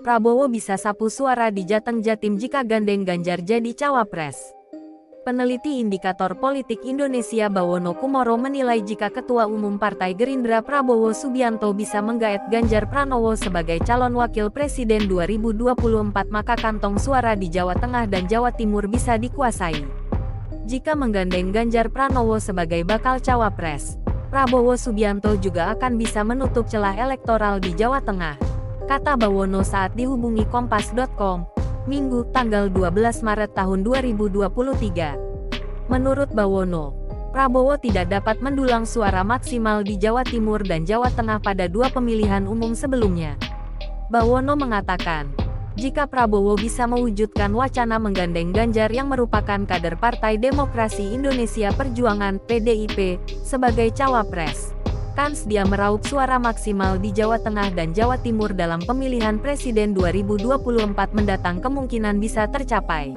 Prabowo bisa sapu suara di Jateng Jatim jika gandeng Ganjar jadi cawapres. Peneliti Indikator Politik Indonesia Bawono Kumoro menilai jika Ketua Umum Partai Gerindra Prabowo Subianto bisa menggaet Ganjar Pranowo sebagai calon wakil presiden 2024 maka kantong suara di Jawa Tengah dan Jawa Timur bisa dikuasai. Jika menggandeng Ganjar Pranowo sebagai bakal cawapres, Prabowo Subianto juga akan bisa menutup celah elektoral di Jawa Tengah, kata Bawono saat dihubungi Kompas.com, Minggu, tanggal 12 Maret tahun 2023. Menurut Bawono, Prabowo tidak dapat mendulang suara maksimal di Jawa Timur dan Jawa Tengah pada dua pemilihan umum sebelumnya. Bawono mengatakan, jika Prabowo bisa mewujudkan wacana menggandeng Ganjar yang merupakan kader Partai Demokrasi Indonesia Perjuangan (PDIP) sebagai cawapres, kans dia meraup suara maksimal di Jawa Tengah dan Jawa Timur dalam pemilihan presiden 2024 mendatang kemungkinan bisa tercapai.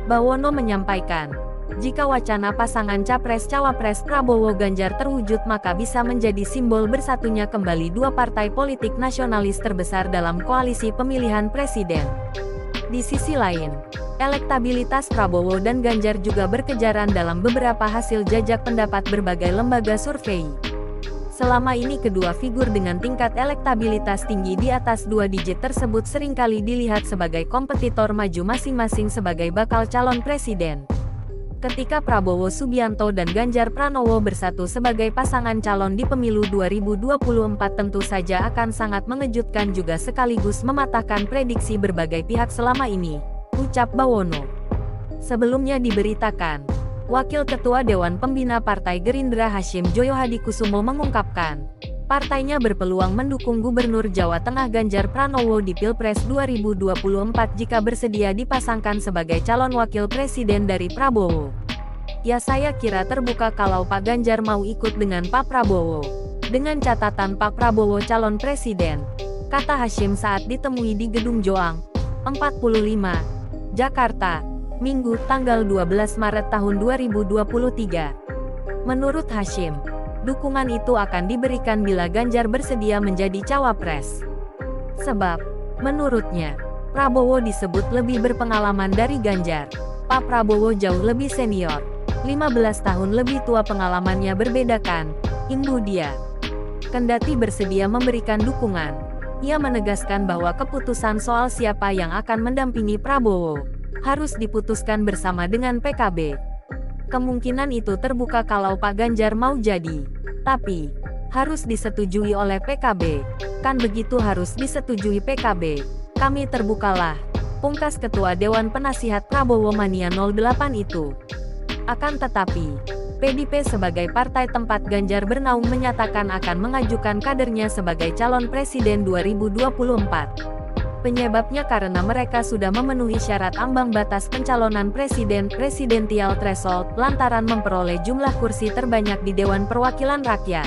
Bawono menyampaikan, jika wacana pasangan Capres-Cawapres Prabowo-Ganjar terwujud maka bisa menjadi simbol bersatunya kembali dua partai politik nasionalis terbesar dalam koalisi pemilihan presiden. Di sisi lain, elektabilitas Prabowo dan Ganjar juga berkejaran dalam beberapa hasil jajak pendapat berbagai lembaga survei. Selama ini kedua figur dengan tingkat elektabilitas tinggi di atas 2 digit tersebut seringkali dilihat sebagai kompetitor maju masing-masing sebagai bakal calon presiden. Ketika Prabowo Subianto dan Ganjar Pranowo bersatu sebagai pasangan calon di pemilu 2024 tentu saja akan sangat mengejutkan juga sekaligus mematahkan prediksi berbagai pihak selama ini, ucap Bawono. Sebelumnya diberitakan, Wakil Ketua Dewan Pembina Partai Gerindra Hasyim Joyo Hadikusumo mengungkapkan, partainya berpeluang mendukung Gubernur Jawa Tengah Ganjar Pranowo di Pilpres 2024 jika bersedia dipasangkan sebagai calon wakil presiden dari Prabowo. Ya saya kira terbuka kalau Pak Ganjar mau ikut dengan Pak Prabowo. Dengan catatan Pak Prabowo calon presiden, kata Hasyim saat ditemui di Gedung Joang, 45, Jakarta, Minggu, tanggal 12 Maret tahun 2023. Menurut Hasyim, dukungan itu akan diberikan bila Ganjar bersedia menjadi cawapres. Sebab, menurutnya, Prabowo disebut lebih berpengalaman dari Ganjar. Pak Prabowo jauh lebih senior, 15 tahun lebih tua pengalamannya berbeda kan, imbu dia. Kendati bersedia memberikan dukungan, ia menegaskan bahwa keputusan soal siapa yang akan mendampingi Prabowo harus diputuskan bersama dengan PKB. Kemungkinan itu terbuka kalau Pak Ganjar mau jadi, tapi harus disetujui oleh PKB. Kan begitu harus disetujui PKB. Kami terbukalah, pungkas Ketua Dewan Penasihat Prabowo Mania 08 itu. Akan tetapi, PDIP sebagai partai tempat Ganjar bernaung menyatakan akan mengajukan kadernya sebagai calon presiden 2024. Penyebabnya karena mereka sudah memenuhi syarat ambang batas pencalonan presiden presidensial threshold lantaran memperoleh jumlah kursi terbanyak di Dewan Perwakilan Rakyat.